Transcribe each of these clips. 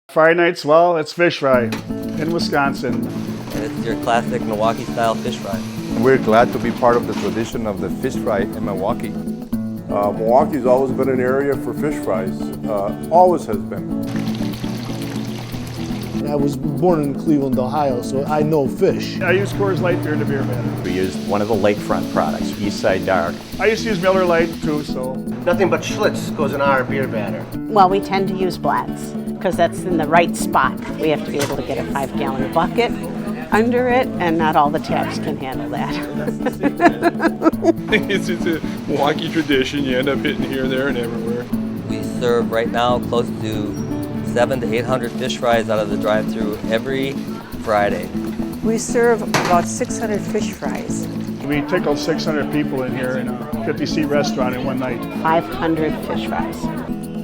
Friday nights, well, it's fish fry in Wisconsin. And it's your classic Milwaukee style fish fry. We're glad to be part of the tradition of the fish fry in Milwaukee. Milwaukee's always been an area for fish fries, always has been. I was born in Cleveland, Ohio, so I know fish. I use Coors Light beer in the beer batter. We used one of the Lakefront products, Eastside Dark. I used to use Miller Lite too, so. Nothing but Schlitz goes in our beer batter. Well, we tend to use blacks because that's in the right spot. We have to be able to get a 5-gallon bucket under it, and not all the taps can handle that. It's a Milwaukee tradition. You end up hitting here, there, and everywhere. We serve right now close to 700 to 800 fish fries out of the drive-thru every Friday. We serve about 600 fish fries. We tickled 600 people in here in a 50-seat restaurant in one night. 500 fish fries.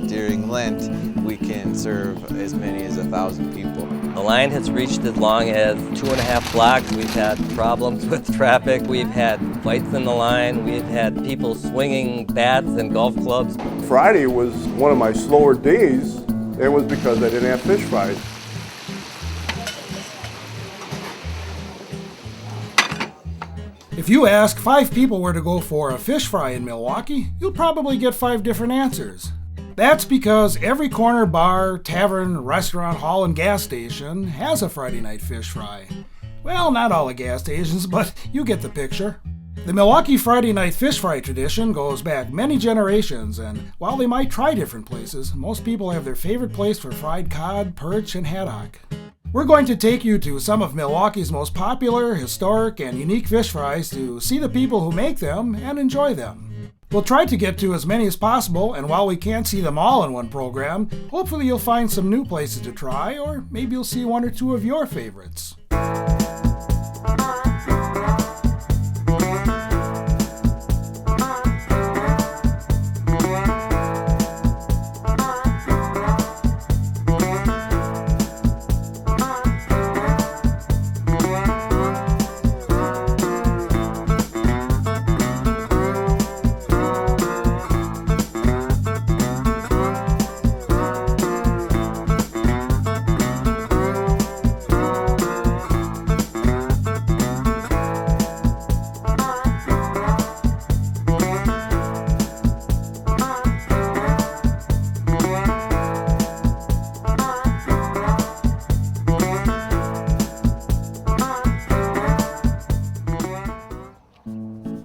During Lent, we can serve as many as 1,000 people. The line has reached as long as 2.5 blocks. We've had problems with traffic. We've had fights in the line. We've had people swinging bats and golf clubs. Friday was one of my slower days. It was because I didn't have fish fries. If you ask 5 people where to go for a fish fry in Milwaukee, you'll probably get 5 different answers. That's because every corner bar, tavern, restaurant, hall, and gas station has a Friday night fish fry. Well, not all the gas stations, but you get the picture. The Milwaukee Friday night fish fry tradition goes back many generations, and while they might try different places, most people have their favorite place for fried cod, perch, and haddock. We're going to take you to some of Milwaukee's most popular, historic, and unique fish fries to see the people who make them and enjoy them. We'll try to get to as many as possible, and while we can't see them all in one program, hopefully you'll find some new places to try, or maybe you'll see 1 or 2 of your favorites.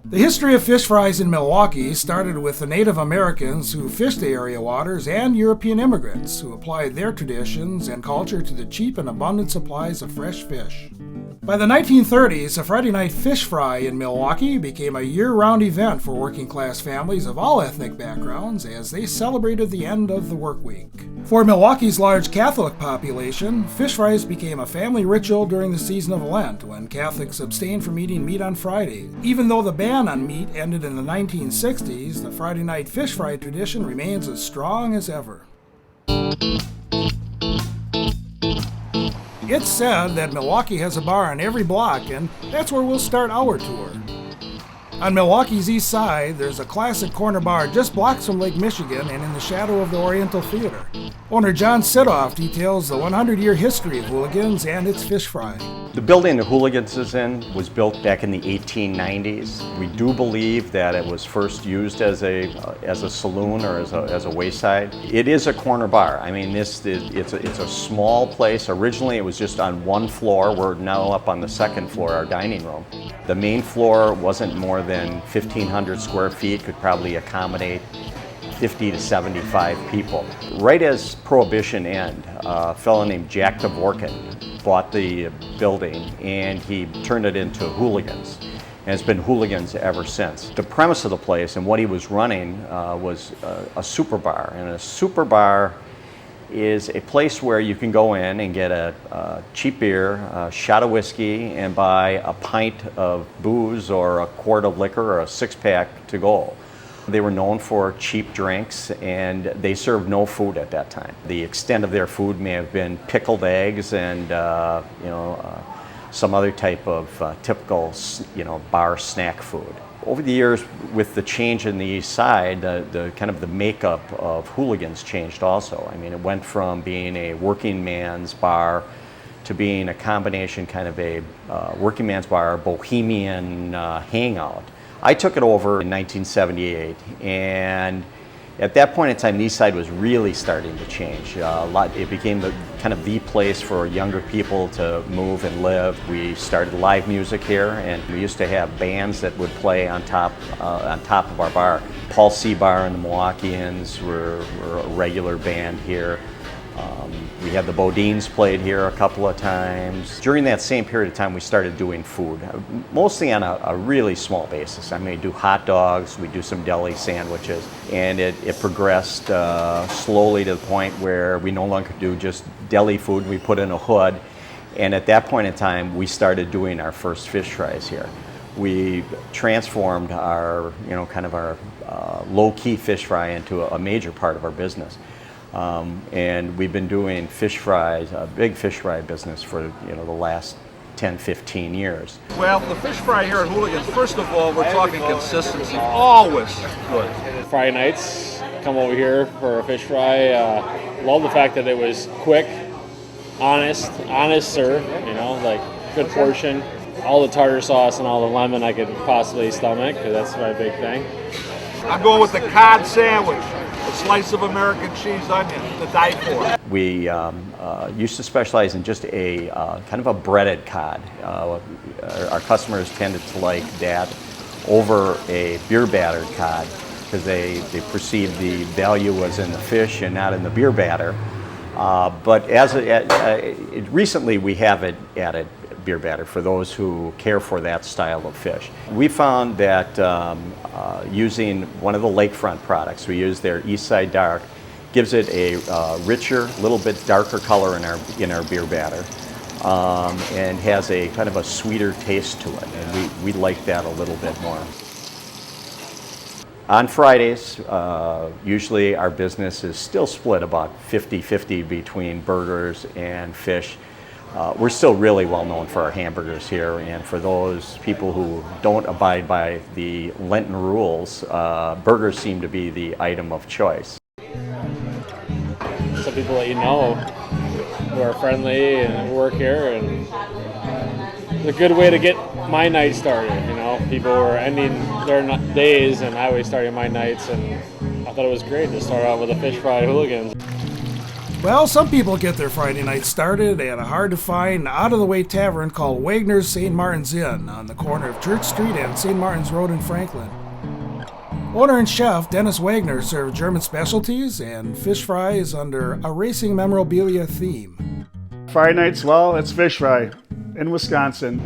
The history of fish fries in Milwaukee started with the Native Americans who fished the area waters and European immigrants who applied their traditions and culture to the cheap and abundant supplies of fresh fish. By the 1930s, a Friday night fish fry in Milwaukee became a year-round event for working-class families of all ethnic backgrounds as they celebrated the end of the work week. For Milwaukee's large Catholic population, fish fries became a family ritual during the season of Lent, when Catholics abstained from eating meat on Friday. Even though the ban on meat ended in the 1960s, the Friday night fish fry tradition remains as strong as ever. It's said that Milwaukee has a bar on every block, and that's where we'll start our tour. On Milwaukee's east side, there's a classic corner bar just blocks from Lake Michigan and in the shadow of the Oriental Theater. Owner John Sidoff details the 100-year history of Hooligans and its fish fry. The building the Hooligans is in was built back in the 1890s. We do believe that it was first used as a saloon or as a wayside. It is a corner bar. I mean, it's a small place. Originally, it was just on one floor. We're now up on the second floor, our dining room. The main floor wasn't more than 1,500 square feet, could probably accommodate 50 to 75 people. Right as Prohibition ended, a fellow named Jack Dvorkin bought the building and he turned it into Hooligans. And it's been Hooligans ever since. The premise of the place and what he was running was a super bar. And a super bar is a place where you can go in and get a cheap beer, a shot of whiskey, and buy a pint of booze or a quart of liquor or a 6-pack to go. They were known for cheap drinks, and they served no food at that time. The extent of their food may have been pickled eggs and some other type of typical, bar snack food. Over the years, with the change in the East Side, the kind of the makeup of Hooligans changed also. I mean, it went from being a working man's bar to being a combination kind of a working man's bar, bohemian hangout. I took it over in 1978, and at that point in time, the East Side was really starting to change. It became kind of the place for younger people to move and live. We started live music here, and we used to have bands that would play on top of our bar. Paul C. Bar and the Milwaukeeans were a regular band here. We had the Bodines played here a couple of times. During that same period of time, we started doing food, mostly on a really small basis. I mean, do hot dogs, we do some deli sandwiches, and it progressed slowly to the point where we no longer do just deli food. We put in a hood, and at that point in time, we started doing our first fish fries here. We transformed our, kind of our low-key fish fry into a major part of our business. And we've been doing fish fries, a big fish fry business for the last 10, 15 years. Well, the fish fry here at Hooligan, first of all, we're talking consistency. Always good. Friday nights, come over here for a fish fry. Love the fact that it was quick, honest serve, like good portion. All the tartar sauce and all the lemon I could possibly stomach, because that's my big thing. I'm going with the cod sandwich. A slice of American cheese onion to die for. We used to specialize in just a kind of a breaded cod. Our customers tended to like that over a beer battered cod because they perceived the value was in the fish and not in the beer batter. But recently we have added beer batter for those who care for that style of fish. We found that using one of the Lakefront products, we use their East Side Dark, gives it a richer, little bit darker color in our beer batter, and has a kind of a sweeter taste to it, and we like that a little bit more. On Fridays, usually our business is still split about 50-50 between burgers and fish. We're still really well known for our hamburgers here, and for those people who don't abide by the Lenten rules, burgers seem to be the item of choice. Some people that who are friendly and work here, and it's a good way to get my night started. People were ending their days, and I was starting my nights, and I thought it was great to start out with a fish fry Hooligans. Well, some people get their Friday night started at a hard-to-find, out-of-the-way tavern called Wegner's St. Martin's Inn on the corner of Church Street and St. Martin's Road in Franklin. Owner and chef Dennis Wegner served German specialties and fish fries under a racing memorabilia theme. Friday nights, well, it's fish fry in Wisconsin.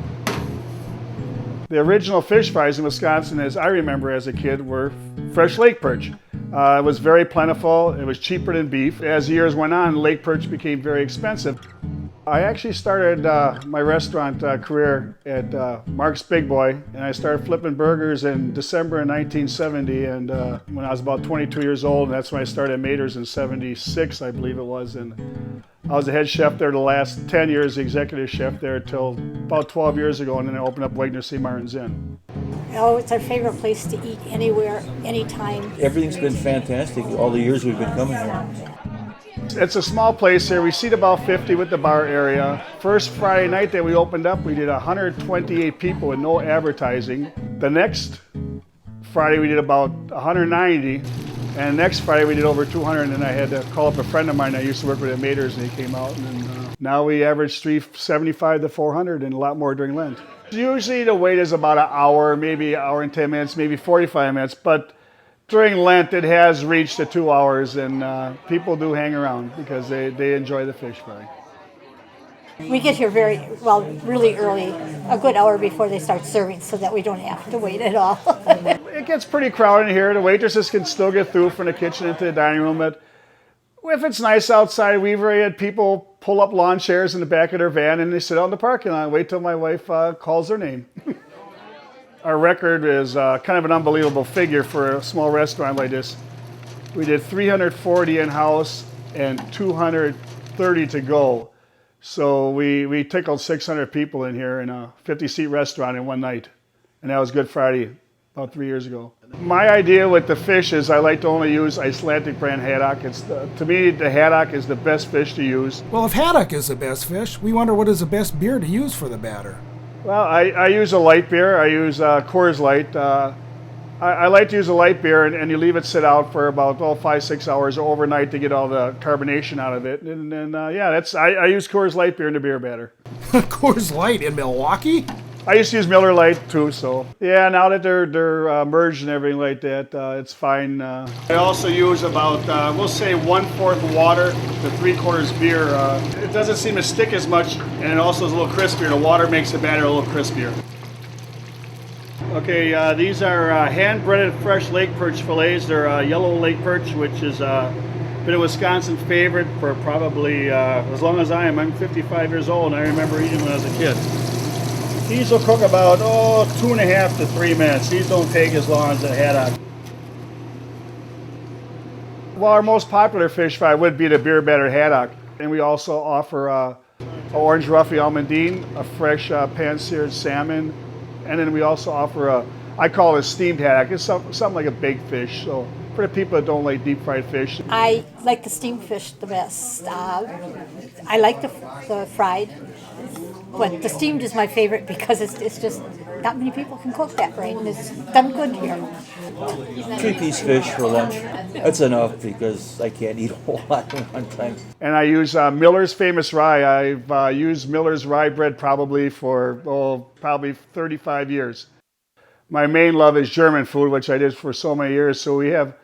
The original fish fries in Wisconsin, as I remember as a kid, were fresh lake perch. It was very plentiful. It was cheaper than beef. As years went on, lake perch became very expensive. I actually started my restaurant career at Mark's Big Boy, and I started flipping burgers in December of 1970, and when I was about 22 years old, and that's when I started Mater's in 76, I believe it was, and I was the head chef there the last 10 years, the executive chef there till about 12 years ago, and then I opened up Wegner St. Martin's Inn. Oh, it's our favorite place to eat anywhere, anytime. Everything's been fantastic all the years we've been coming here. It's a small place here. We seat about 50 with the bar area. First Friday night that we opened up, we did 128 people with no advertising. The next Friday we did about 190. And next Friday we did over 200, and then I had to call up a friend of mine I used to work with at Mater's, and he came out. And now we average 375 to 400 and a lot more during Lent. Usually the wait is about an hour, maybe an hour and 10 minutes, maybe 45 minutes, but during Lent it has reached the 2 hours, and people do hang around because they enjoy the fish fry. We get here really early, a good hour before they start serving, so that we don't have to wait at all. It gets pretty crowded in here. The waitresses can still get through from the kitchen into the dining room, but if it's nice outside, we've already had people pull up lawn chairs in the back of their van and they sit out in the parking lot and wait till my wife calls their name. Our record is kind of an unbelievable figure for a small restaurant like this. We did 340 in-house and 230 to go. So we tickled 600 people in here in a 50-seat restaurant in one night. And that was Good Friday, about 3 years ago. My idea with the fish is I like to only use Icelandic brand haddock. To me, the haddock is the best fish to use. Well, if haddock is the best fish, we wonder what is the best beer to use for the batter. Well, I use a light beer. I use Coors Light. I like to use a light beer, and you leave it sit out for about 5-6 hours overnight to get all the carbonation out of it. And then, I use Coors Light beer in the beer batter. Coors Light in Milwaukee? I used to use Miller Lite too, so yeah. Now that they're merged and everything like that, it's fine. I also use about we'll say 1/4 water to 3/4 beer. It doesn't seem to stick as much, and it also is a little crispier. The water makes the batter a little crispier. Okay, these are hand-breaded fresh lake perch fillets. They're yellow lake perch, which is been a Wisconsin favorite for probably as long as I am. I'm 55 years old, and I remember eating when I was a kid. These will cook about 2.5 to 3 minutes. These don't take as long as the haddock. Well, our most popular fish fry would be the beer batter haddock, and we also offer a orange roughy almondine, a fresh pan-seared salmon, and then we also offer I call it a steamed haddock. It's something like a baked fish. So for the people that don't like deep fried fish, I like the steamed fish the best. I like the fried. But the steamed is my favorite because it's just not many people can cook that right, and it's done good here. 3-piece fish for lunch. That's enough because I can't eat a whole lot at one time. And I use Miller's Famous Rye. I've used Miller's rye bread probably for 35 years. My main love is German food, which I did for so many years. So we have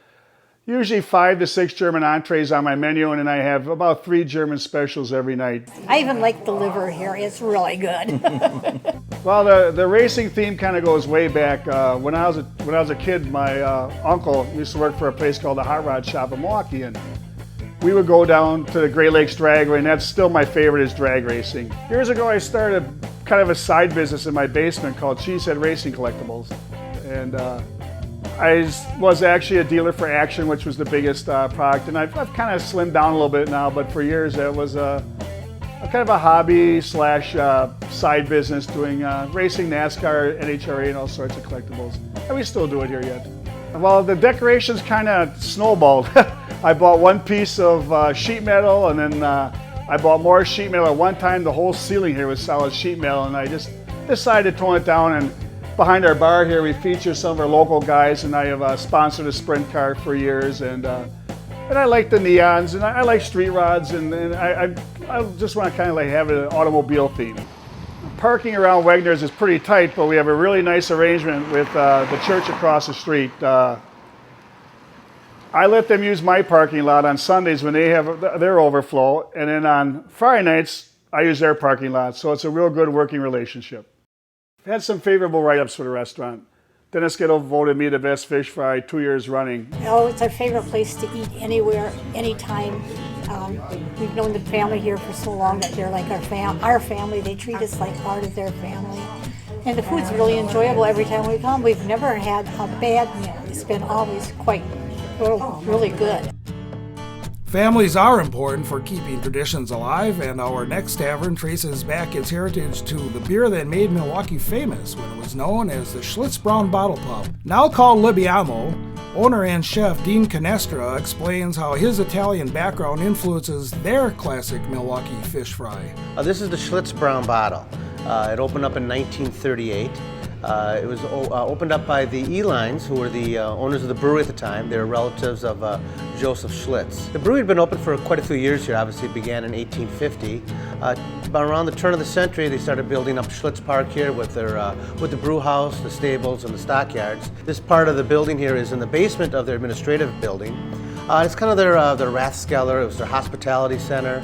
usually 5 to 6 German entrees on my menu, and then I have about 3 German specials every night. I even like the liver here. It's really good. Well, the racing theme kind of goes way back. When I was a kid, my uncle used to work for a place called the Hot Rod Shop in Milwaukee, and we would go down to the Great Lakes Dragway, and that's still my favorite is drag racing. Years ago, I started kind of a side business in my basement called Cheesehead Racing Collectibles, and I was actually a dealer for Action, which was the biggest product, and I've kind of slimmed down a little bit now, but for years that was a kind of a hobby / side business doing racing, NASCAR, NHRA, and all sorts of collectibles. And we still do it here yet. Well, the decorations kind of snowballed. I bought one piece of sheet metal, and then I bought more sheet metal. At one time, the whole ceiling here was solid sheet metal, and I just decided to tone it down. And behind our bar here, we feature some of our local guys, and I have sponsored a sprint car for years, and I like the neons, and I like street rods, and I just want to kind of like have an automobile theme. Parking around Wegner's is pretty tight, but we have a really nice arrangement with the church across the street. I let them use my parking lot on Sundays when they have their overflow, and then on Friday nights, I use their parking lot, so it's a real good working relationship. I've had some favorable write-ups for the restaurant. Dennis Skittle voted me the best fish fry 2 years running. Oh, it's our favorite place to eat anywhere, anytime. We've known the family here for so long that they're like our family. They treat us like part of their family. And the food's really enjoyable every time we come. We've never had a bad meal. It's been always quite really good. Families are important for keeping traditions alive, and our next tavern traces back its heritage to the beer that made Milwaukee famous when it was known as the Schlitz Brown Bottle Pub. Now called Libiamo, owner and chef Dean Canestra explains how his Italian background influences their classic Milwaukee fish fry. This is the Schlitz Brown Bottle. It opened up in 1938. It was opened up by the Elines, who were the owners of the brewery at the time. They were relatives of Joseph Schlitz. The brewery had been open for quite a few years here. Obviously, it began in 1850. About around the turn of the century, they started building up Schlitz Park here with the brew house, the stables, and the stockyards. This part of the building here is in the basement of their administrative building. It's kind of their Rathskeller. It was their hospitality center.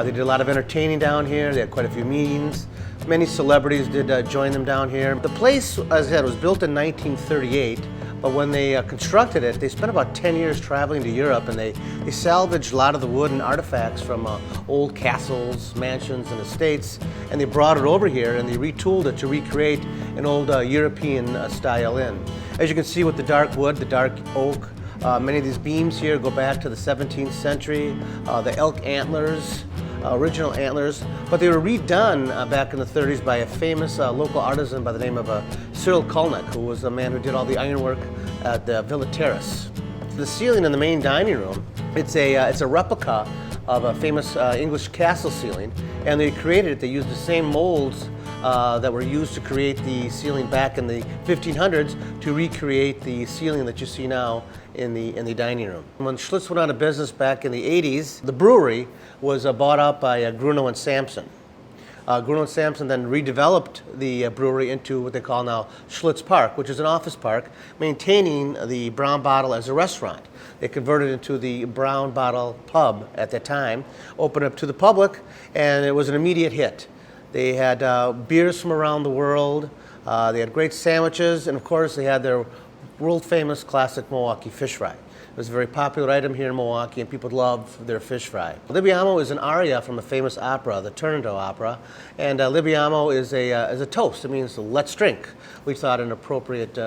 They did a lot of entertaining down here. They had quite a few meetings. Many celebrities did join them down here. The place, as I said, was built in 1938, but when they constructed it, they spent about 10 years traveling to Europe, and they salvaged a lot of the wood and artifacts from old castles, mansions, and estates, and they brought it over here, and they retooled it to recreate an old European style inn. As you can see with the dark wood, the dark oak, many of these beams here go back to the 17th century. The elk antlers original antlers, but they were redone back in the 30s by a famous local artisan by the name of Cyril Kulnick, who was the man who did all the ironwork at the Villa Terrace. The ceiling in the main dining room, it's a replica of a famous English castle ceiling, and they created it. They used the same molds that were used to create the ceiling back in the 1500s to recreate the ceiling that you see now in the dining room. When Schlitz went out of business back in the 80s, the brewery was bought out by Grunow and Sampson. Grunow and Sampson then redeveloped the brewery into what they call now Schlitz Park, which is an office park, maintaining the Brown Bottle as a restaurant. They converted it into the Brown Bottle Pub at that time, opened up to the public, and it was an immediate hit. They had beers from around the world, they had great sandwiches, and of course they had their world-famous classic Milwaukee fish fry. It was a very popular item here in Milwaukee, and people loved their fish fry. Libiamo is an aria from a famous opera, the Turandot opera, and Libiamo is a toast. It means let's drink. We thought an appropriate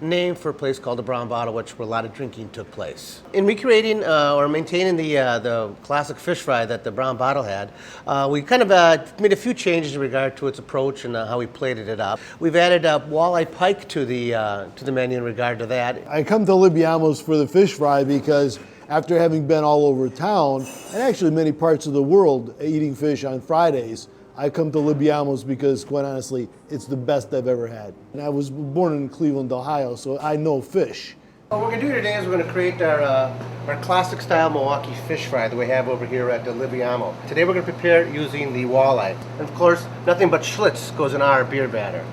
name for a place called the Brown Bottle, where a lot of drinking took place. In recreating or maintaining the classic fish fry that the Brown Bottle had, we kind of made a few changes in regard to its approach and how we plated it up. We've added walleye pike to the menu in regard to that. I come to Libiamo's for the fish fry because after having been all over town, and actually many parts of the world eating fish on Fridays, I come to Libiamo's because, quite honestly, it's the best I've ever had. And I was born in Cleveland, Ohio, so I know fish. What we're going to do today is we're going to create our classic style Milwaukee fish fry that we have over here at the Libiamo. Today we're going to prepare it using the walleye. And of course, nothing but Schlitz goes in our beer batter.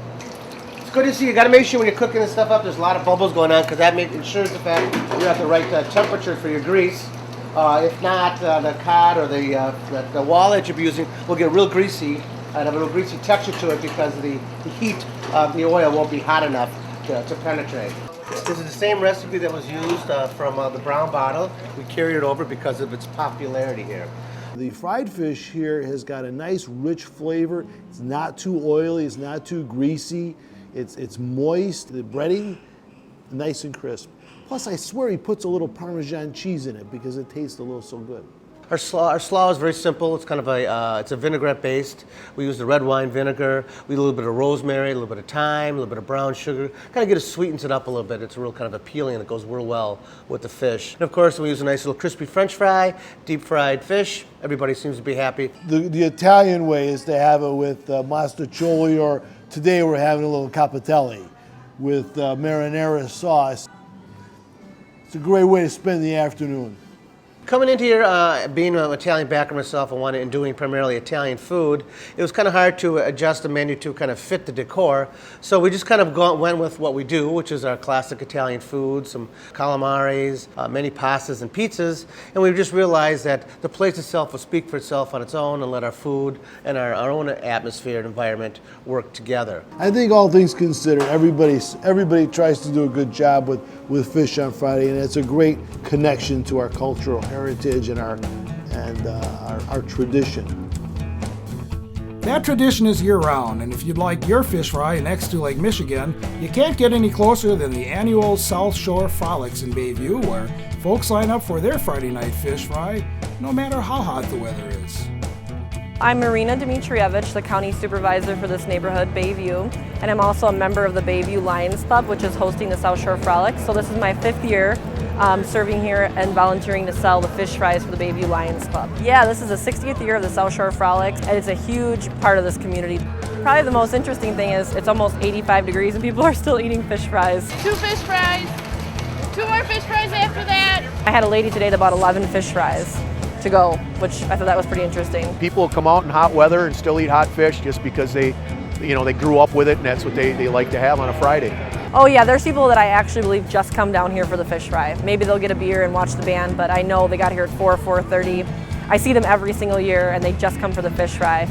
It's good to see. You got to make sure when you're cooking this stuff up, there's a lot of bubbles going on, because that ensures the fact that you have the right temperature for your grease. If not, the cod or the walleye you'll be using will get real greasy and have a real greasy texture to it because the heat of the oil won't be hot enough to penetrate. This is the same recipe that was used from the Brown Bottle. We carried it over because of its popularity here. The fried fish here has got a nice rich flavor. It's not too oily, it's not too greasy. It's moist, the breading, nice and crisp. Plus, I swear he puts a little Parmesan cheese in it because it tastes a little so good. Our slaw is very simple. It's kind of it's a vinaigrette based. We use the red wine vinegar. We do a little bit of rosemary, a little bit of thyme, a little bit of brown sugar. Kind of get it sweetens it up a little bit. It's real kind of appealing and it goes real well with the fish. And of course, we use a nice little crispy French fry, deep fried fish. Everybody seems to be happy. The Italian way is to have it with mostaccioli, or today we're having a little capitelli with marinara sauce. It's a great way to spend the afternoon. Coming into here, being an Italian backer myself and doing primarily Italian food, it was kind of hard to adjust the menu to kind of fit the decor. So we just kind of went with what we do, which is our classic Italian food, some calamares, many pastas and pizzas. And we just realized that the place itself will speak for itself on its own and let our food and our own atmosphere and environment work together. I think all things considered, everybody tries to do a good job with Fish on Friday, and it's a great connection to our cultural heritage and our tradition. That tradition is year-round, and if you'd like your fish fry next to Lake Michigan, you can't get any closer than the annual South Shore Frolics in Bayview, where folks line up for their Friday night fish fry, no matter how hot the weather is. I'm Marina Dmitrievich, the county supervisor for this neighborhood, Bayview, and I'm also a member of the Bayview Lions Club, which is hosting the South Shore Frolics. So this is my 5th year serving here and volunteering to sell the fish fries for the Bayview Lions Club. Yeah, this is the 60th year of the South Shore Frolics, and it's a huge part of this community. Probably the most interesting thing is it's almost 85 degrees and people are still eating fish fries. 2 fish fries, 2 more fish fries after that. I had a lady today that bought 11 fish fries to go, which I thought that was pretty interesting. People come out in hot weather and still eat hot fish just because they grew up with it and that's what they like to have on a Friday. Oh yeah, there's people that I actually believe just come down here for the fish fry. Maybe they'll get a beer and watch the band, but I know they got here at 4:30. I see them every single year and they just come for the fish fry.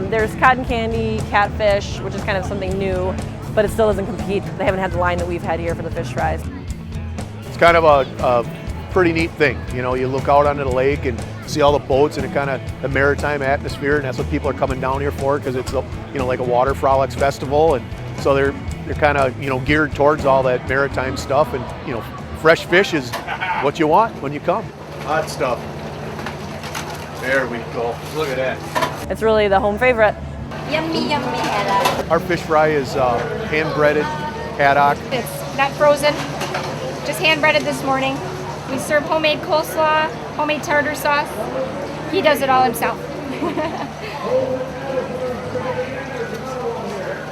There's cotton candy, catfish, which is kind of something new, but it still doesn't compete. They haven't had the line that we've had here for the fish fries. It's kind of a pretty neat thing. You know, you look out onto the lake and see all the boats and it kind of the maritime atmosphere, and that's what people are coming down here for, because it's like a water frolics festival, and so they're kind of geared towards all that maritime stuff, and fresh fish is what you want when you come. Hot stuff. There we go. Look at that. It's really the home favorite. Yummy, yummy haddock. Our fish fry is hand-breaded haddock. It's not frozen, just hand-breaded this morning. We serve homemade coleslaw, homemade tartar sauce. He does it all himself.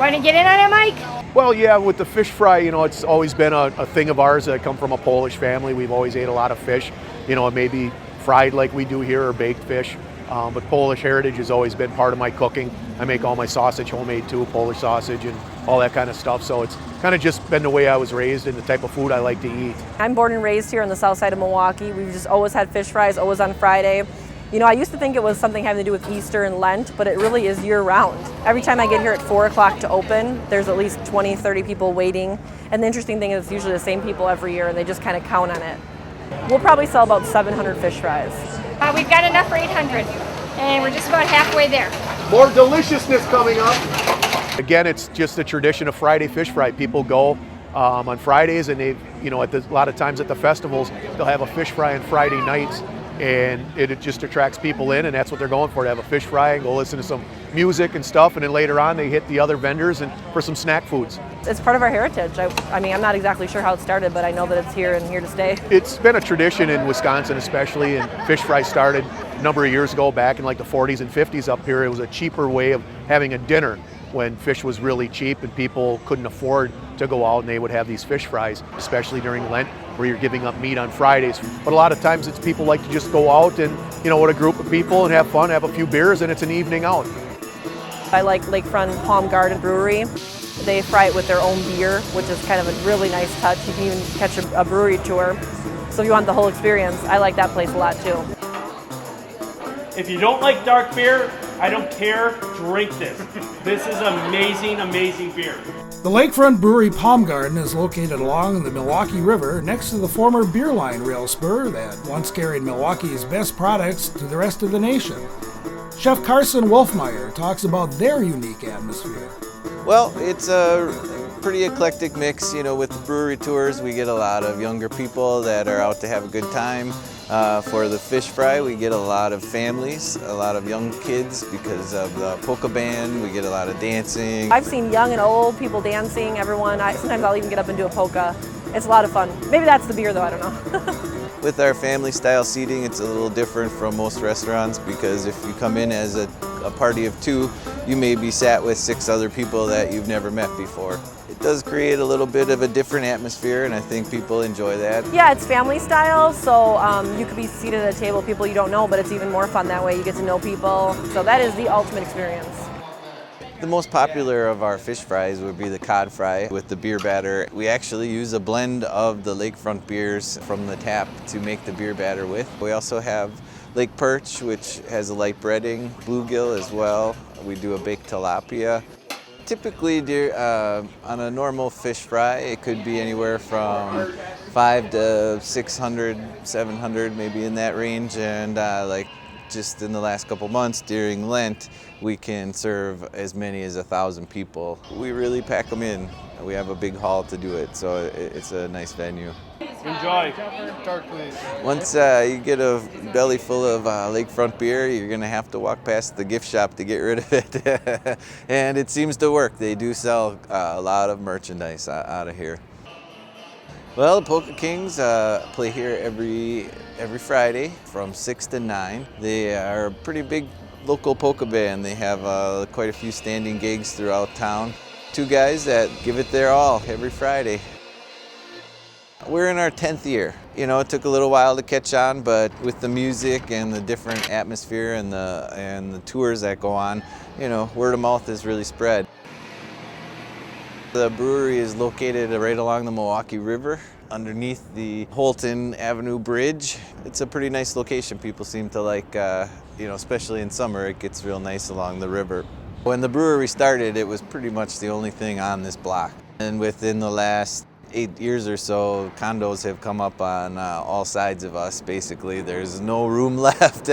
Want to get in on it, Mike? Well, yeah, with the fish fry, you know, it's always been a thing of ours. I come from a Polish family. We've always ate a lot of fish. You know, it may be fried like we do here or baked fish. But Polish heritage has always been part of my cooking. I make all my sausage homemade too, Polish sausage and all that kind of stuff. So it's kind of just been the way I was raised and the type of food I like to eat. I'm born and raised here on the south side of Milwaukee. We've just always had fish fries, always on Friday. You know, I used to think it was something having to do with Easter and Lent, but it really is year-round. Every time I get here at 4 o'clock to open, there's at least 20, 30 people waiting. And the interesting thing is it's usually the same people every year, and they just kind of count on it. We'll probably sell about 700 fish fries. We've got enough for 800, and we're just about halfway there. More deliciousness coming up. Again, it's just a tradition of Friday fish fry. People go on Fridays, and they, you know, a lot of times at the festivals, they'll have a fish fry on Friday nights, and it just attracts people in, and that's what they're going for, to have a fish fry and go listen to some music and stuff, and then later on they hit the other vendors and for some snack foods. It's part of our heritage. I mean, I'm not exactly sure how it started, but I know that it's here and here to stay. It's been a tradition in Wisconsin especially, and fish fry started a number of years ago back in like the 40s and 50s up here. It was a cheaper way of having a dinner when fish was really cheap and people couldn't afford to go out, and they would have these fish fries, especially during Lent, where you're giving up meat on Fridays. But a lot of times it's people like to just go out and, you know, with a group of people and have fun, have a few beers, and it's an evening out. I like Lakefront Palm Garden Brewery. They fry it with their own beer, which is kind of a really nice touch. You can even catch a brewery tour. So if you want the whole experience, I like that place a lot too. If you don't like dark beer, I don't care, drink this. This is amazing, amazing beer. The Lakefront Brewery Palm Garden is located along the Milwaukee River next to the former beer line rail spur that once carried Milwaukee's best products to the rest of the nation. Chef Carson Wolfmeyer talks about their unique atmosphere. Well, it's a pretty eclectic mix. You know, with the brewery tours, we get a lot of younger people that are out to have a good time. For the fish fry, we get a lot of families, a lot of young kids because of the polka band. We get a lot of dancing. I've seen young and old people dancing, everyone. Sometimes I'll even get up and do a polka. It's a lot of fun. Maybe that's the beer though, I don't know. With our family style seating, it's a little different from most restaurants because if you come in as a party of 2, you may be sat with 6 other people that you've never met before. It does create a little bit of a different atmosphere, and I think people enjoy that. Yeah, it's family style, so you could be seated at a table with people you don't know, but it's even more fun that way. You get to know people, so that is the ultimate experience. The most popular of our fish fries would be the cod fry with the beer batter. We actually use a blend of the lakefront beers from the tap to make the beer batter with. We also have lake perch, which has a light breading, bluegill as well. We do a baked tilapia. Typically, on a normal fish fry, it could be anywhere from 500 to 600, 700, maybe in that range. And like just in the last couple months during Lent, we can serve as many as 1,000 people. We really pack them in. We have a big hall to do it, so it's a nice venue. Enjoy. Once you get a belly full of lakefront beer, you're going to have to walk past the gift shop to get rid of it. And it seems to work. They do sell a lot of merchandise out of here. Well, the Polka Kings play here every Friday from 6 to 9. They are a pretty big local polka band. They have quite a few standing gigs throughout town. 2 guys that give it their all every Friday. We're in our 10th year. You know, it took a little while to catch on, but with the music and the different atmosphere and the tours that go on, you know, word of mouth has really spread. The brewery is located right along the Milwaukee River, underneath the Holton Avenue Bridge. It's a pretty nice location. People seem to like, you know, especially in summer, it gets real nice along the river. When the brewery started, it was pretty much the only thing on this block. And within the last 8 years or so, condos have come up on all sides of us, basically. There's no room left.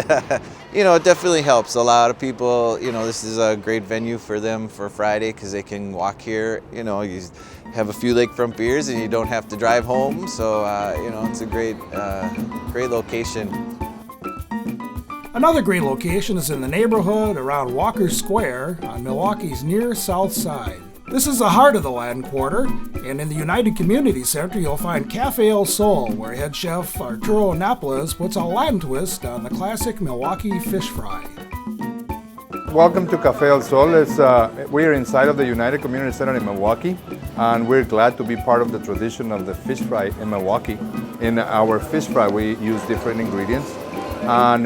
You know, it definitely helps. A lot of people, you know, this is a great venue for them for Friday because they can walk here. You know, you have a few lakefront beers and you don't have to drive home. So, you know, it's a great location. Another great location is in the neighborhood around Walker Square on Milwaukee's near south side. This is the heart of the Latin Quarter, and in the United Community Center you'll find Cafe El Sol, where head chef Arturo Napoles puts a Latin twist on the classic Milwaukee fish fry. Welcome to Cafe El Sol. We're inside of the United Community Center in Milwaukee, and we're glad to be part of the tradition of the fish fry in Milwaukee. In our fish fry, we use different ingredients, and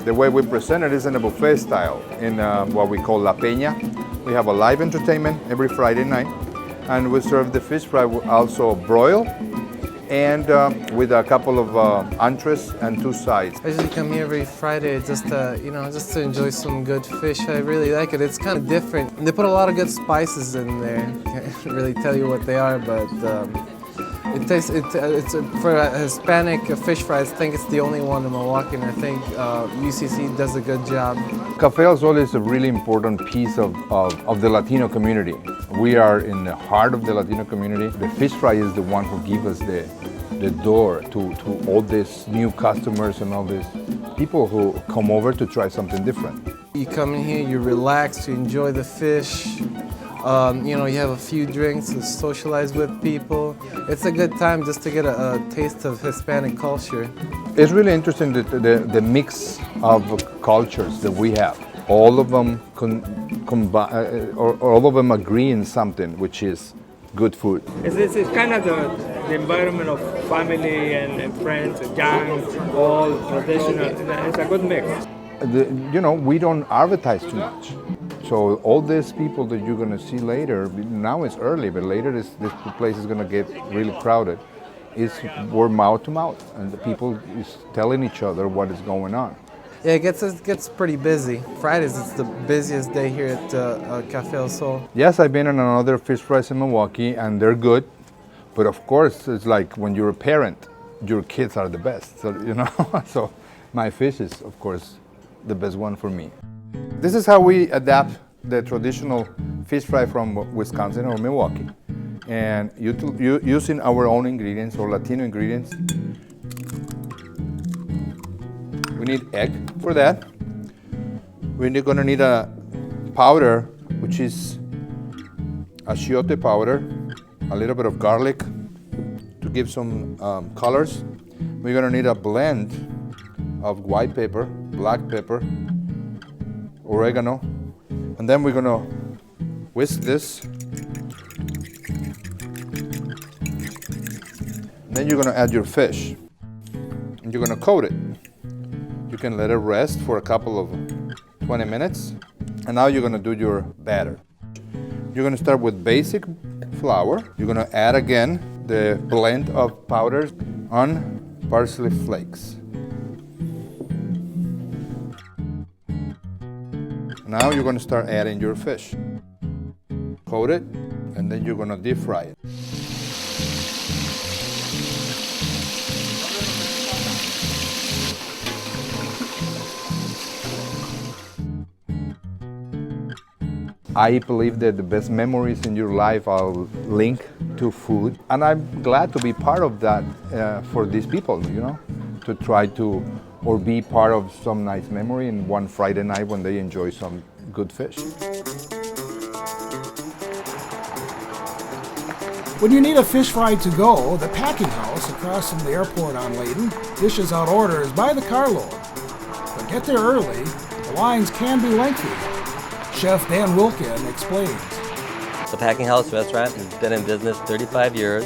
the way we present it is in a buffet style, in what we call La Peña. We have a live entertainment every Friday night, and we serve the fish fry also broiled and with a couple of entrees and 2 sides. I usually come here every Friday just to enjoy some good fish. I really like it. It's kind of different. They put a lot of good spices in there. I can't really tell you what they are, but it tastes. It's for a Hispanic fish fry. I think it's the only one in Milwaukee, and I think UCC does a good job. Cafe El Sol is a really important piece of the Latino community. We are in the heart of the Latino community. The fish fry is the one who gives us the door to all these new customers and all these people who come over to try something different. You come in here, you relax, you enjoy the fish. You have a few drinks to socialize with people. It's a good time just to get a taste of Hispanic culture. It's really interesting the mix of cultures that we have. All of them all of them agree in something, which is good food. It's kind of the environment of family and friends, young, old, traditional. It's a good mix. We don't advertise too much. So all these people that you're going to see later, now it's early, but later this place is going to get really crowded. It's word mouth to mouth, and the people is telling each other what is going on. Yeah, it gets pretty busy. Fridays, it's the busiest day here at Cafe El Sol. Yes, I've been on another fish fries in Milwaukee, and they're good. But of course, it's like when you're a parent, your kids are the best. So, so my fish is, of course, the best one for me. This is how we adapt the traditional fish fry from Wisconsin or Milwaukee. And using our own ingredients or Latino ingredients. We need egg for that. We're going to need a powder, which is achiote powder, a little bit of garlic to give some colors. We're going to need a blend of white pepper, black pepper, oregano, and then we're going to whisk this. Then you're going to add your fish, and you're going to coat it. You can let it rest for a couple of 20 minutes, and now you're going to do your batter. You're going to start with basic flour. You're going to add again the blend of powders on parsley flakes. Now you're going to start adding your fish. Coat it, and then you're going to deep fry it. I believe that the best memories in your life are linked to food, and I'm glad to be part of that for these people, to try to or be part of some nice memory in one Friday night when they enjoy some good fish. When you need a fish fry to go, the Packing House across from the airport on Layton dishes out orders by the carload. But get there early, the lines can be lengthy. Chef Dan Wilkin explains. The Packing House restaurant has been in business 35 years.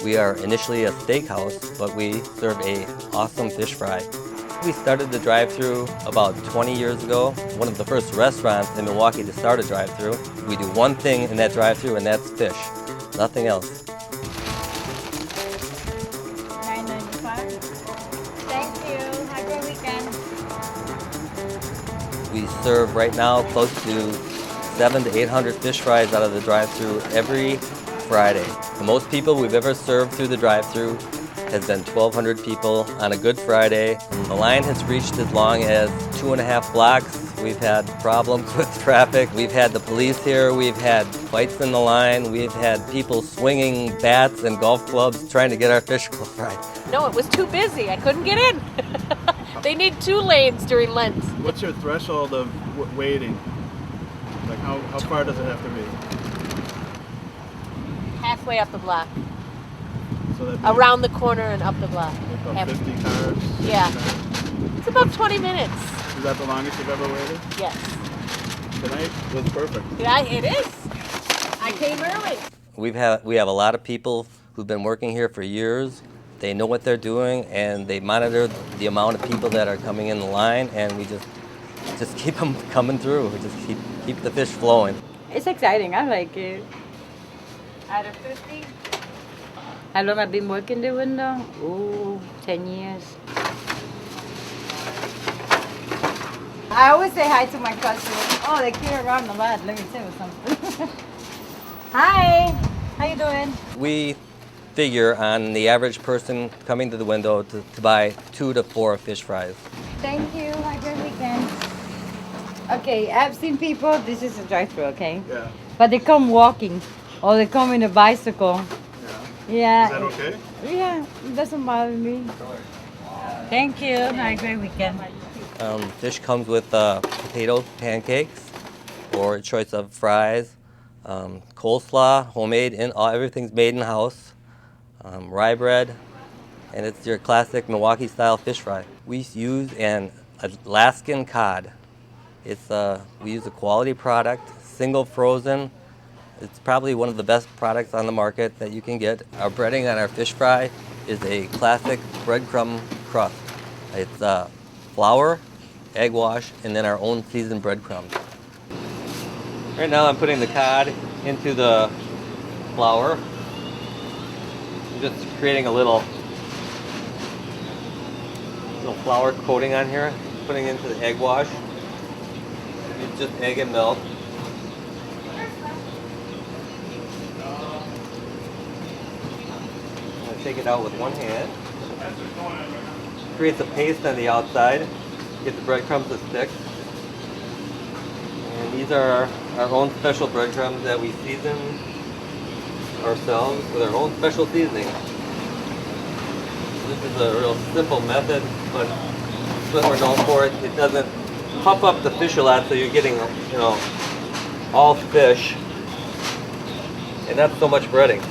We are initially a steakhouse, but we serve an awesome fish fry. We started the drive-thru about 20 years ago. One of the first restaurants in Milwaukee to start a drive-thru. We do one thing in that drive-thru, and that's fish. Nothing else. $9.95. Thank you. Have a great weekend. We serve right now close to 700 to 800 fish fries out of the drive-thru every Friday. The most people we've ever served through the drive-thru has been 1,200 people on a Good Friday. The line has reached as long as 2.5 blocks. We've had problems with traffic. We've had the police here. We've had fights in the line. We've had people swinging bats and golf clubs trying to get our fish fried. No, it was too busy. I couldn't get in. They need 2 lanes during Lent. What's your threshold of waiting? Like how far does it have to be? Halfway up the block. So that Around the corner and up the block. about 50 cars? Yeah. It's about 20 minutes. Is that the longest you've ever waited? Yes. Tonight was perfect. Yeah, it is. I came early. We have a lot of people who've been working here for years. They know what they're doing, and they monitor the amount of people that are coming in the line, and we just keep them coming through. We just keep the fish flowing. It's exciting. I like it. Out of 50? How long I've been working the window? Ooh, 10 years. I always say hi to my customers. Oh, they clear around a lot. Let me tell you something. Hi, how you doing? We figure on the average person coming to the window to buy 2 to 4 fish fries. Thank you. Have a good weekend. Okay, I've seen people, this is a drive-thru, okay? Yeah. But they come walking or they come in a bicycle. Yeah. Is that okay? Yeah, it doesn't bother me. Thank you. Have a great weekend. Fish comes with potato pancakes or a choice of fries, coleslaw, homemade, everything's made in house, rye bread, and it's your classic Milwaukee style fish fry. We use an Alaskan cod. We use a quality product, single frozen. It's probably one of the best products on the market that you can get. Our breading on our fish fry is a classic breadcrumb crust. It's flour, egg wash, and then our own seasoned breadcrumbs. Right now I'm putting the cod into the flour. I'm just creating a little flour coating on here, putting it into the egg wash. It's just egg and milk. I'm going to take it out with one hand. Creates a paste on the outside. Get the breadcrumbs to stick. And these are our own special breadcrumbs that we season ourselves with our own special seasoning. This is a real simple method, but it's what we're known for. It doesn't puff up the fish a lot, so you're getting, all fish, and not so much breading.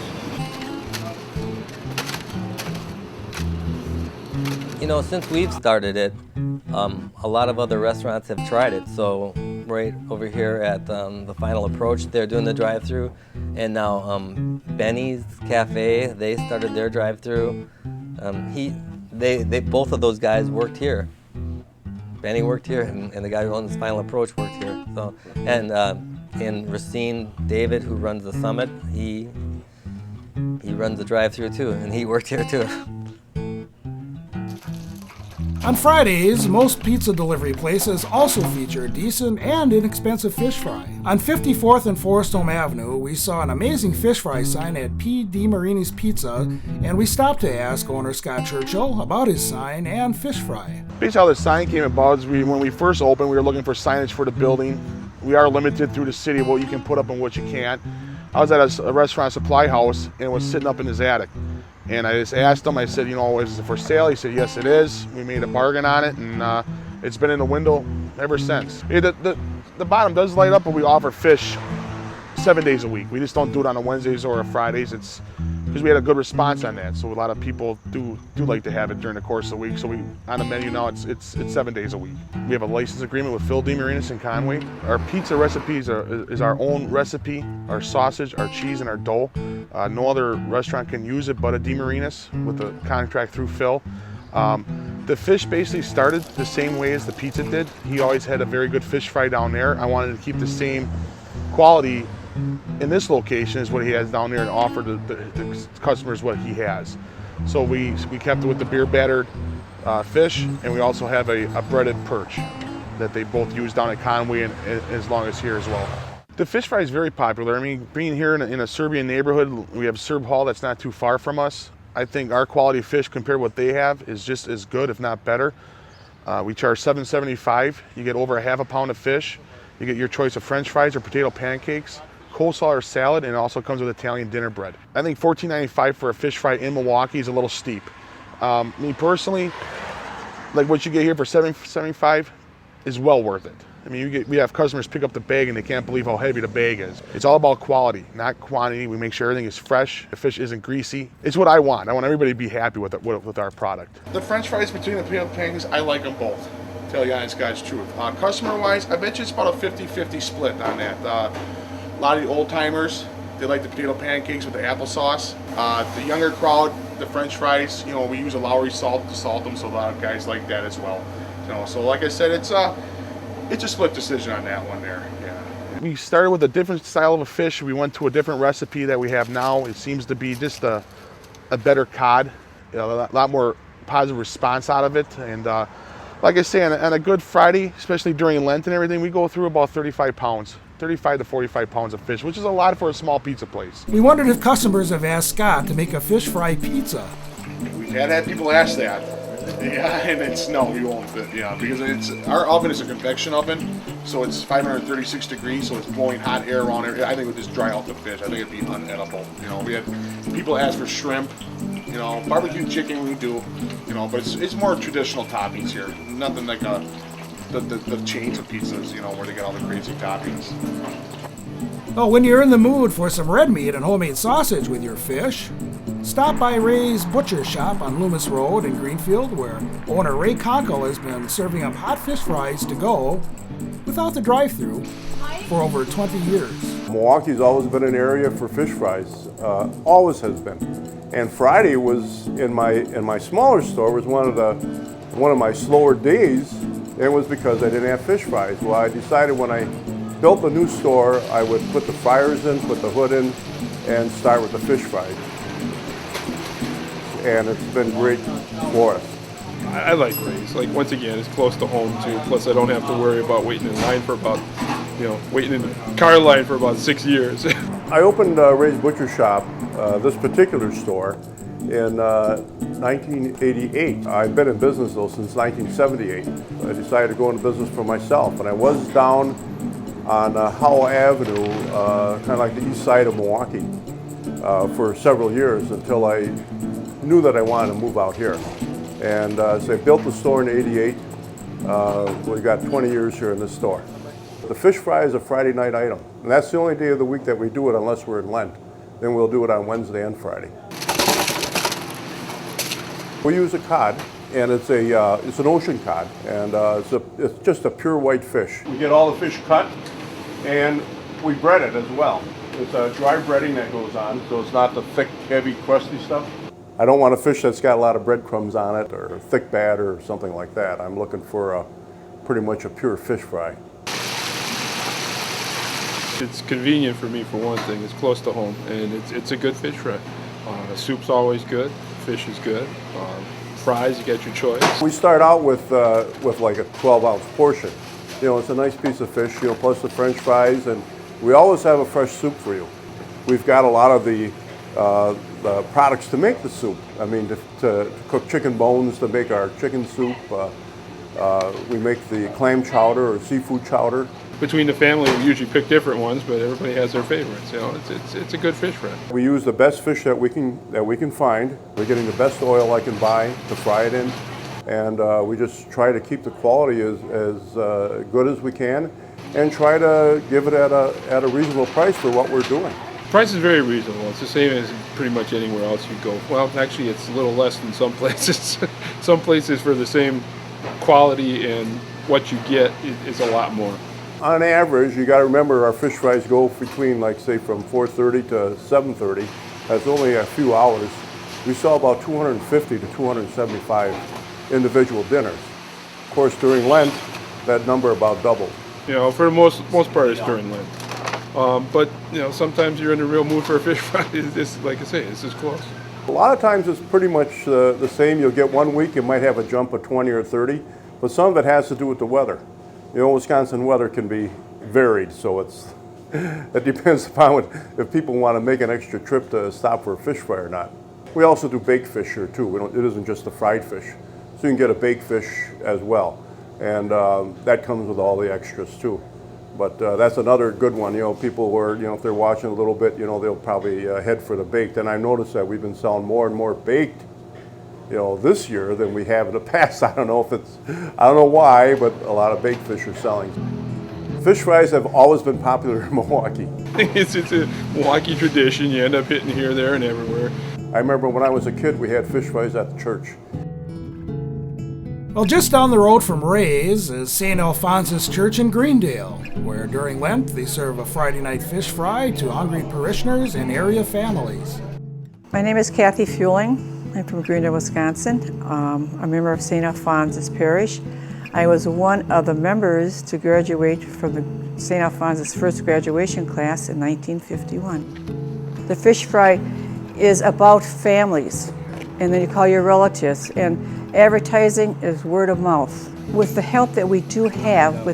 Since we've started it, a lot of other restaurants have tried it. So right over here at the Final Approach, they're doing the drive-thru, and now Benny's Cafe, they started their drive-thru. They both of those guys worked here. Benny worked here, and the guy who owns Final Approach worked here. So, and Racine David, who runs the Summit, he runs the drive-thru too, and he worked here too. On Fridays, most pizza delivery places also feature decent and inexpensive fish fry. On 54th and Forest Home Avenue, we saw an amazing fish fry sign at P. DiMarini's Pizza, and we stopped to ask owner Scott Churchill about his sign and fish fry. Basically how the sign came about is when we first opened, we were looking for signage for the building. We are limited through the city of what you can put up and what you can't. I was at a restaurant supply house and it was sitting up in his attic. And I just asked him, I said, is it for sale? He said, yes, it is. We made a bargain on it, and it's been in the window ever since. The bottom does light up, but we offer fish 7 days a week. We just don't do it on a Wednesdays or a Fridays. It's because we had a good response on that. So a lot of people do like to have it during the course of the week. So on the menu now, it's 7 days a week. We have a license agreement with Phil DiMarinis in Conway. Our pizza recipes is our own recipe. Our sausage, our cheese, and our dough. No other restaurant can use it but a DiMarinis with a contract through Phil. The fish basically started the same way as the pizza did. He always had a very good fish fry down there. I wanted to keep the same quality in this location as what he has down there and offer the customers what he has. So we kept it with the beer battered fish, and we also have a breaded perch that they both use down at Conway and as long as here as well. The fish fry is very popular. I mean, being here in a Serbian neighborhood, we have Serb Hall that's not too far from us. I think our quality of fish compared to what they have is just as good, if not better. We charge $7.75. You get over a half a pound of fish. You get your choice of French fries or potato pancakes, coleslaw or salad, and it also comes with Italian dinner bread. I think $14.95 for a fish fry in Milwaukee is a little steep. Me personally, like what you get here for $75 is well worth it. I mean, we have customers pick up the bag and they can't believe how heavy the bag is. It's all about quality, not quantity. We make sure everything is fresh, the fish isn't greasy. It's what I want. I want everybody to be happy with our product. The French fries between the pans, I like them both. Tell you honest God's truth. Customer-wise, I bet you it's about a 50-50 split on that. A lot of the old timers, they like the potato pancakes with the applesauce. The younger crowd, the French fries, we use a Lowry salt to salt them, so a lot of guys like that as well. So like I said, it's a split decision on that one there. Yeah. We started with a different style of a fish. We went to a different recipe that we have now. It seems to be just a better cod, a lot more positive response out of it. And like I say, on a good Friday, especially during Lent and everything, we go through about 35 pounds. 35 to 45 pounds of fish, which is a lot for a small pizza place. We wondered if customers have asked Scott to make a fish fry pizza. We've had people ask that. Yeah, and it's no, we won't. Yeah, because our oven is a convection oven, so it's 536 degrees, so it's blowing hot air around it. I think it would just dry out the fish. I think it'd be unedible. We had people ask for shrimp, barbecue chicken we do, but it's more traditional toppings here. Nothing like the chains of pizzas, where they get all the crazy toppings. Oh, when you're in the mood for some red meat and homemade sausage with your fish, stop by Ray's Butcher Shop on Loomis Road in Greenfield, where owner Ray Conkle has been serving up hot fish fries to go without the drive-thru for over 20 years. Milwaukee's always been an area for fish fries, always has been. And Friday was in my smaller store was one of my slower days. It was because I didn't have fish fries. Well, I decided when I built the new store, I would put the fryers in, put the hood in, and start with the fish fries. And it's been great for us. I like Ray's. Like, once again, it's close to home too. Plus, I don't have to worry about waiting in line for about, waiting in the car line for about 6 years. I opened Ray's Butcher Shop, this particular store, in 1988. I've been in business though since 1978. I decided to go into business for myself, and I was down on Howell Avenue, kind of like the east side of Milwaukee, for several years until I knew that I wanted to move out here. And so I built the store in '88. We got 20 years here in this store. The fish fry is a Friday night item, and that's the only day of the week that we do it unless we're in Lent. Then we'll do it on Wednesday and Friday. We use a cod, and it's an ocean cod, and it's just a pure white fish. We get all the fish cut, and we bread it as well. It's a dry breading that goes on, so it's not the thick, heavy, crusty stuff. I don't want a fish that's got a lot of breadcrumbs on it or thick batter or something like that. I'm looking for pretty much a pure fish fry. It's convenient for me for one thing. It's close to home, and it's a good fish fry. The soup's always good. Fish is good. Fries, you get your choice. We start out with like a 12-ounce portion. It's a nice piece of fish, plus the French fries, and we always have a fresh soup for you. We've got a lot of the products to make the soup. I mean, to cook chicken bones to make our chicken soup. We make the clam chowder or seafood chowder. Between the family, we usually pick different ones, but everybody has their favorites. It's a good fish fry. We use the best fish that we can find. We're getting the best oil I can buy to fry it in, and we just try to keep the quality as good as we can, and try to give it at a reasonable price for what we're doing. Price is very reasonable. It's the same as pretty much anywhere else you go. Well, actually, it's a little less than some places. Some places for the same quality and what you get is a lot more. On average, you got to remember our fish fries go between, like, say, from 4:30 to 7:30. That's only a few hours. We sell about 250 to 275 individual dinners. Of course, during Lent, that number about doubled. For the most part, it's during Lent. But sometimes you're in a real mood for a fish fry. This, like I say, this is close. A lot of times it's pretty much the same. You'll get one week, you might have a jump of 20 or 30, but some of it has to do with the weather. Wisconsin weather can be varied, so it depends upon if people want to make an extra trip to stop for a fish fry or not. We also do baked fish here too. It isn't just the fried fish, so you can get a baked fish as well, and that comes with all the extras too. But that's another good one. People were, if they're watching a little bit, they'll probably head for the baked. And I noticed that we've been selling more and more baked, this year than we have in the past. I don't know why, but a lot of baked fish are selling. Fish fries have always been popular in Milwaukee. It's a Milwaukee tradition. You end up hitting here, there, and everywhere. I remember when I was a kid, we had fish fries at the church. Well, just down the road from Ray's is St. Alphonsus Church in Greendale, where during Lent they serve a Friday night fish fry to hungry parishioners and area families. My name is Kathy Fueling. I'm from Greendale, Wisconsin. I'm a member of St. Alphonsus Parish. I was one of the members to graduate from the St. Alphonsus first graduation class in 1951. The fish fry is about families, and then you call your relatives, and advertising is word of mouth. With the help that we do have,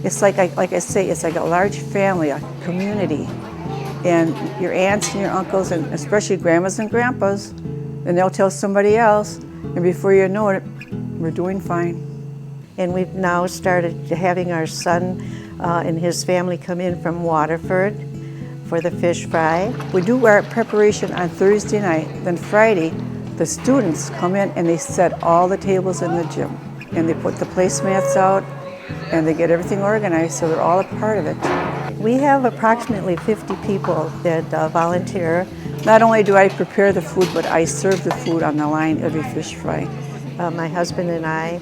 it's like I say, it's like a large family, a community, and your aunts and your uncles, and especially grandmas and grandpas, and they'll tell somebody else, and before you know it, we're doing fine. And we've now started having our son and his family come in from Waterford for the fish fry. We do our preparation on Thursday night, then Friday, the students come in and they set all the tables in the gym. And they put the placemats out and they get everything organized so they're all a part of it. We have approximately 50 people that volunteer. Not only do I prepare the food, but I serve the food on the line every fish fry. My husband and I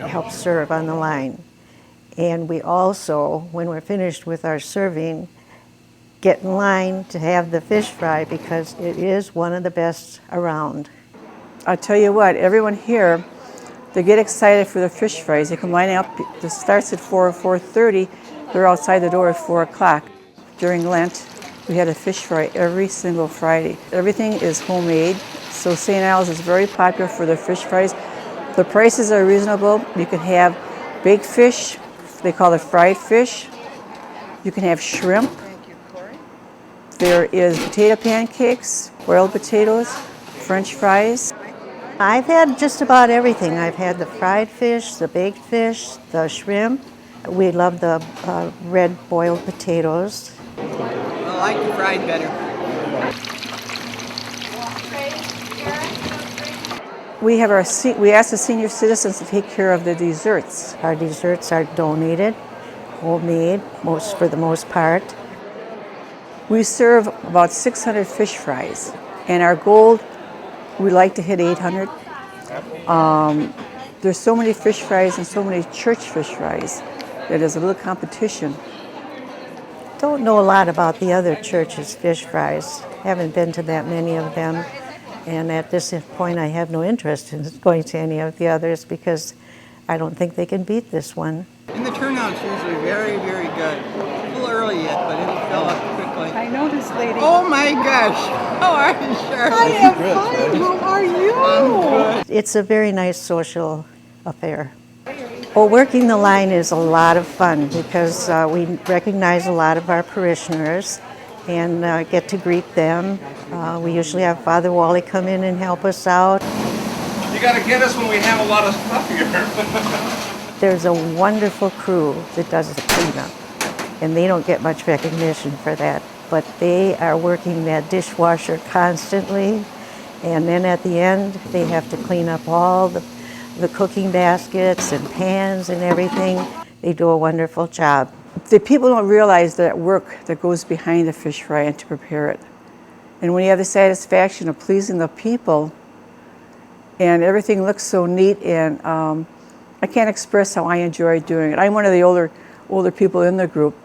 help serve on the line. And we also, when we're finished with our serving, get in line to have the fish fry because it is one of the best around. I'll tell you what, everyone here, they get excited for the fish fries. They come lining up. It starts at 4:30. They're outside the door at 4 o'clock. During Lent, we had a fish fry every single Friday. Everything is homemade, so St. Al's is very popular for their fish fries. The prices are reasonable. You can have baked fish, they call it fried fish. You can have shrimp. There is potato pancakes, boiled potatoes, French fries. I've had just about everything. I've had the fried fish, the baked fish, the shrimp. We love the red boiled potatoes. I like the fried better. We ask the senior citizens to take care of the desserts. Our desserts are donated, homemade, for the most part. We serve about 600 fish fries, and our goal, we like to hit 800. There's so many fish fries and so many church fish fries that there's a little competition. Don't know a lot about the other churches' fish fries. Haven't been to that many of them. And at this point, I have no interest in going to any of the others because I don't think they can beat this one. And the turnout's usually very, very good. A little early yet, but it'll fill up quickly. I know this lady. Oh my gosh! How are you, Charlotte? I am fine. How are you? I'm good. It's a very nice social affair. Well, working the line is a lot of fun because we recognize a lot of our parishioners and get to greet them. We usually have Father Wally come in and help us out. You gotta get us when we have a lot of stuff here. There's a wonderful crew that does the cleanup, and they don't get much recognition for that, but they are working that dishwasher constantly, and then at the end, they have to clean up all the cooking baskets and pans and everything. They do a wonderful job. The people don't realize that work that goes behind the fish fry and to prepare it. And when you have the satisfaction of pleasing the people and everything looks so neat, and I can't express how I enjoy doing it. I'm one of the older people in the group,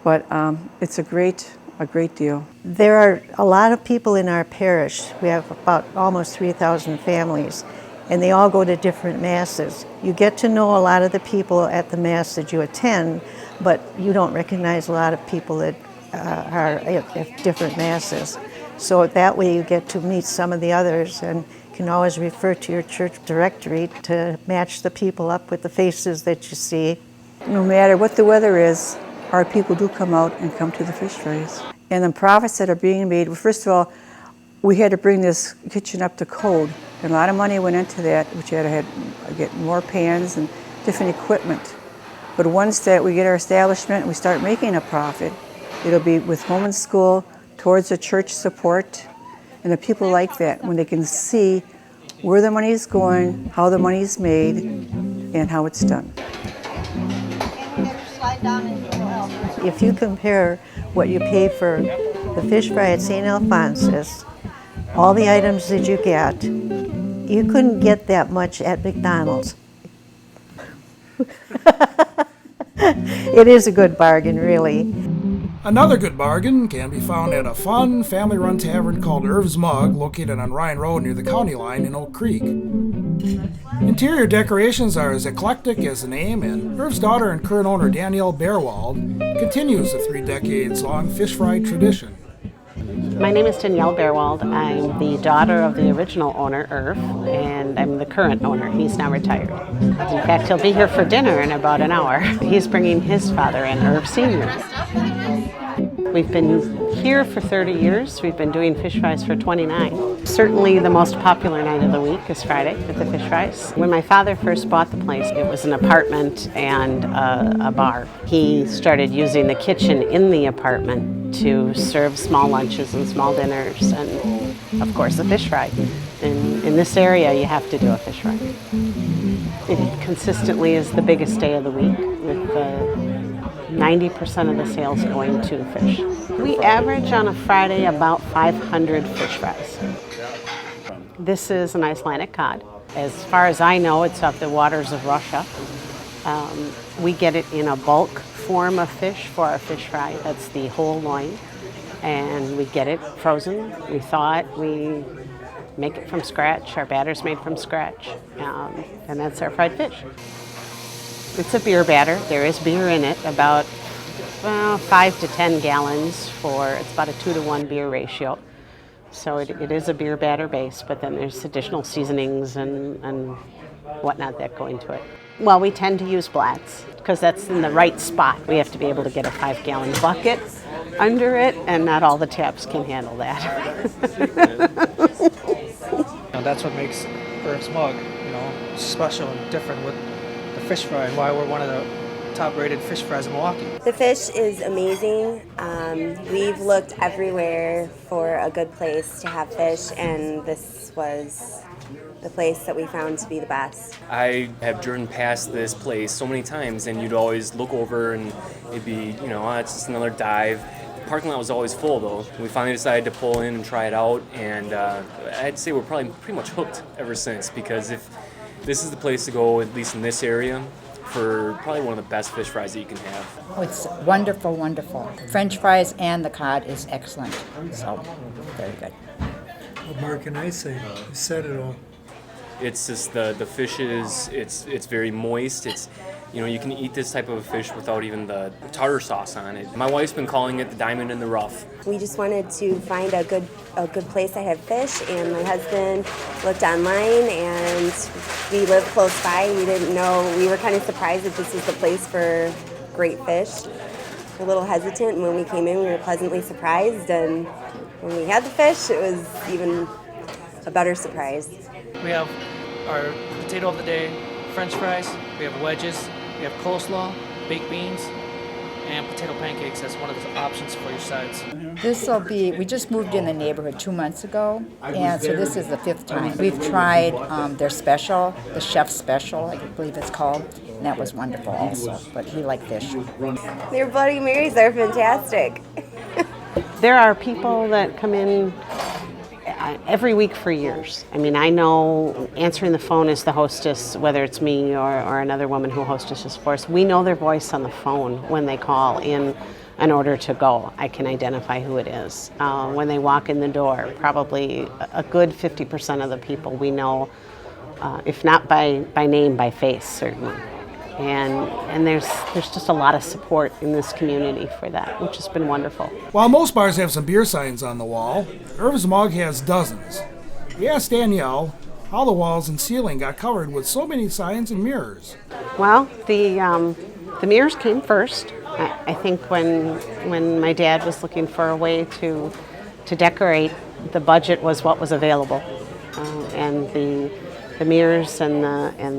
but it's a great deal. There are a lot of people in our parish. We have about almost 3,000 families, and they all go to different masses. You get to know a lot of the people at the mass that you attend, but you don't recognize a lot of people that are at different masses. So that way you get to meet some of the others and can always refer to your church directory to match the people up with the faces that you see. No matter what the weather is, our people do come out and come to the fish fries. And the profits that are being made, well, first of all, we had to bring this kitchen up to code. And a lot of money went into that, which had to get more pans and different equipment. But once that we get our establishment and we start making a profit, it'll be with home and school, towards the church support. And the people like that when they can see where the money is going, how the money is made, and how it's done. If you compare what you pay for the fish fry at St. Alphonsus, all the items that you get, you couldn't get that much at McDonald's. It is a good bargain, really. Another good bargain can be found at a fun, family-run tavern called Irv's Mug, located on Ryan Road near the county line in Oak Creek. Interior decorations are as eclectic as the name, and Irv's daughter and current owner Danielle Bearwald continues the 3 decades-long fish fry tradition. My name is Danielle Bearwald. I'm the daughter of the original owner, Irv, and I'm the current owner. He's now retired. In fact, he'll be here for dinner in about an hour. He's bringing his father in, Irv Sr. We've been here for 30 years. We've been doing fish fries for 29. Certainly the most popular night of the week is Friday with the fish fries. When my father first bought the place, it was an apartment and a bar. He started using the kitchen in the apartment to serve small lunches and small dinners and, of course, the fish fry. In this area, you have to do a fish fry. It consistently is the biggest day of the week with 90% of the sales going to fish. We average on a Friday about 500 fish fries. This is an Icelandic cod. As far as I know, it's off the waters of Russia. We get it in a bulk form of fish for our fish fry. That's the whole loin. And we get it frozen. We thaw it. We make it from scratch. Our batter's made from scratch. And that's our fried fish. It's a beer batter. There is beer in it, about 5 to 10 gallons it's about a 2-to-1 beer ratio. So it is a beer batter base, but then there's additional seasonings and whatnot that go into it. Well, we tend to use blats because that's in the right spot. We have to be able to get a 5-gallon bucket under it, and not all the taps can handle that. That's what makes Irv's Mug, special and different with the fish fry and why we're one of the top-rated fish fries in Milwaukee. The fish is amazing. We've looked everywhere for a good place to have fish, and this was the place that we found to be the best. I have driven past this place so many times, and you'd always look over and it'd be, it's just another dive. The parking lot was always full, though. We finally decided to pull in and try it out, and I'd say we're probably pretty much hooked ever since, because if this is the place to go, at least in this area, for probably one of the best fish fries that you can have. Oh, it's wonderful, wonderful. French fries and the cod is excellent, so very good. What more can I say? You said it all. It's just the fish it's very moist. It's you can eat this type of fish without even the tartar sauce on it. My wife's been calling it the diamond in the rough. We just wanted to find a good place to have fish, and my husband looked online, and we live close by. We didn't know. We were kind of surprised that this was the place for great fish. A little hesitant, and when we came in, we were pleasantly surprised. And when we had the fish, it was even a better surprise. We have our potato of the day, French fries, we have wedges, we have coleslaw, baked beans, and potato pancakes as one of the options for your sides. We just moved in the neighborhood 2 months ago, and so this is the 5th time. We've tried their special, the chef's special, I believe it's called, and that was wonderful also, but he liked fish. Their Bloody Marys are fantastic. There are people that come in every week for years. I mean, I know answering the phone is the hostess, whether it's me or another woman who hostesses for us. We know their voice on the phone when they call in an order to go. I can identify who it is. When they walk in the door, probably a good 50% of the people we know, if not by name, by face, certainly. And there's just a lot of support in this community for that, which has been wonderful. While most bars have some beer signs on the wall, Irv's Mug has dozens. We asked Danielle how the walls and ceiling got covered with so many signs and mirrors. Well, the mirrors came first. I think when my dad was looking for a way to decorate, the budget was what was available, and the mirrors and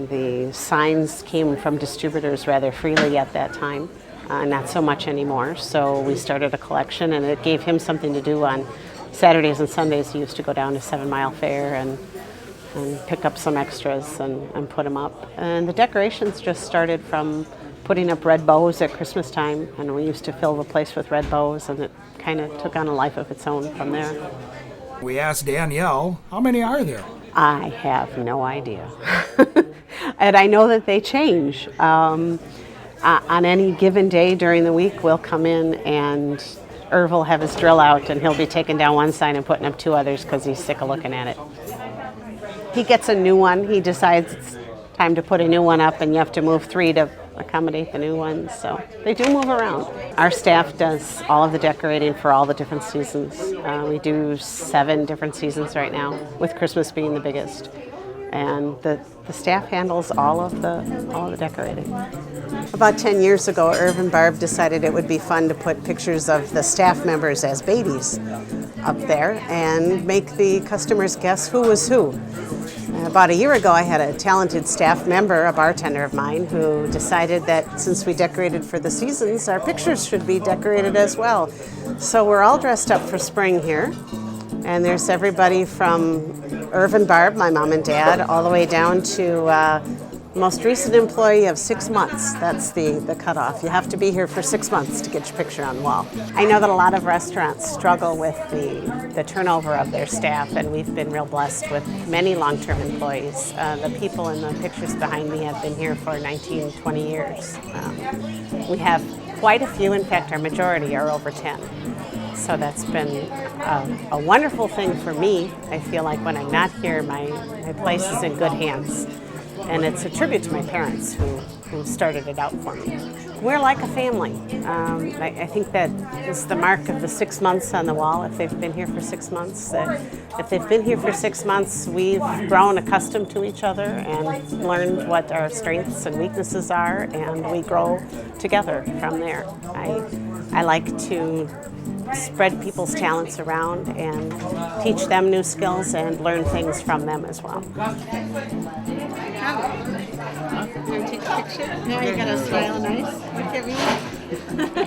the signs came from distributors rather freely at that time, not so much anymore. So we started a collection, and it gave him something to do on Saturdays and Sundays. He used to go down to 7 Mile Fair and and pick up some extras and put them up. And the decorations just started from putting up red bows at Christmas time, and we used to fill the place with red bows, and it kind of took on a life of its own from there. We asked Danielle, how many are there? I have no idea. And I know that they change. On any given day during the week, we'll come in and Irv will have his drill out and he'll be taking down one sign and putting up two others because he's sick of looking at it. He gets a new one. He decides it's time to put a new one up and you have to move 3 to accommodate the new ones. So they do move around. Our staff does all of the decorating for all the different seasons. We do 7 different seasons right now, with Christmas being the biggest. And the staff handles all of the decorating. About 10 years ago, Irv and Barb decided it would be fun to put pictures of the staff members as babies up there and make the customers guess who was who. About a year ago, I had a talented staff member, a bartender of mine, who decided that since we decorated for the seasons, our pictures should be decorated as well. So we're all dressed up for spring here. And there's everybody from Irv and Barb, my mom and dad, all the way down to most recent employee of 6 months. That's the cutoff. You have to be here for 6 months to get your picture on the wall. I know that a lot of restaurants struggle with the turnover of their staff, and we've been real blessed with many long-term employees. The people in the pictures behind me have been here for 19, 20 years. We have quite a few. In fact, our majority are over 10. So that's been a wonderful thing for me. I feel like when I'm not here, my place is in good hands. And it's a tribute to my parents who started it out for me. We're like a family. I think that is the mark of the 6 months on the wall, if they've been here for 6 months. If they've been here for 6 months, we've grown accustomed to each other and learned what our strengths and weaknesses are, and we grow together from there. I like to spread people's talents around and teach them new skills and learn things from them as well. You want to take a picture? Now you got a smile nice. Look at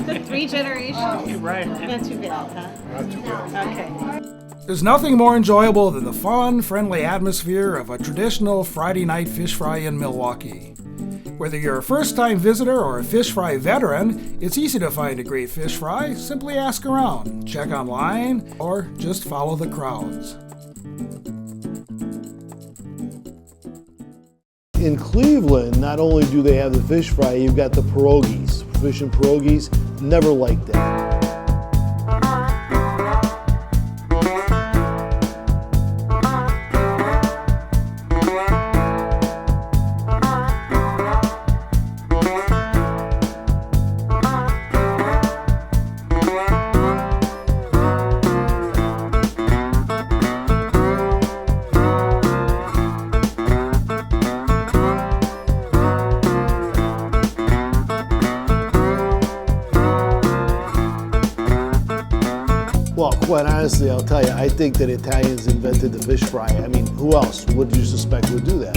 me. 3 generations. You're right. Not too bad, huh? Not too bad. Okay. There's nothing more enjoyable than the fun, friendly atmosphere of a traditional Friday night fish fry in Milwaukee. Whether you're a first-time visitor or a fish fry veteran, it's easy to find a great fish fry. Simply ask around, check online, or just follow the crowds. In Cleveland, not only do they have the fish fry, you've got the pierogies. Fish and pierogies, never liked that. Well, quite honestly, I'll tell you, I think that Italians invented the fish fry. I mean, who else would you suspect would do that?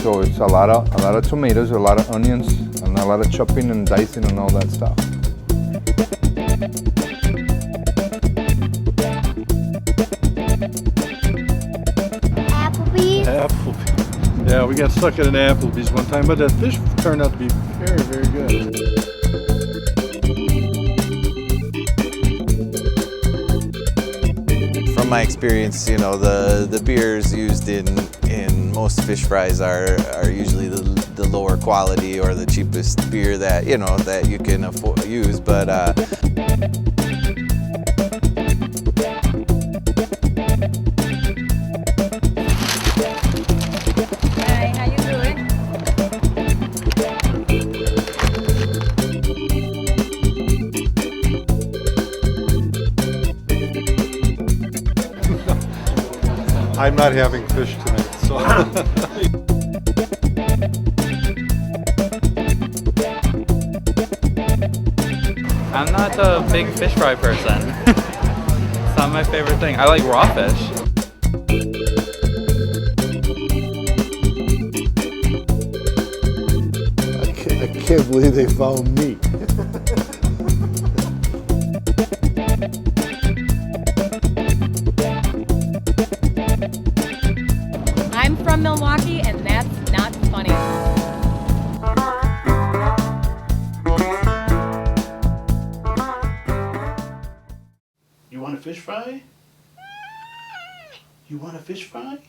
So it's a lot of tomatoes, a lot of onions, and a lot of chopping and dicing and all that stuff. Applebee's. Yeah, we got stuck at an Applebee's one time, but that fish turned out to be very, very good. From my experience, you know, the beers used in most fish fries are usually the lower quality or the cheapest beer that, you know, that you can use, but I'm not having fish tonight, so. I'm not a big fish fry person. It's not my favorite thing. I like raw fish. I can't believe they found me. fish fry? You want a fish fry?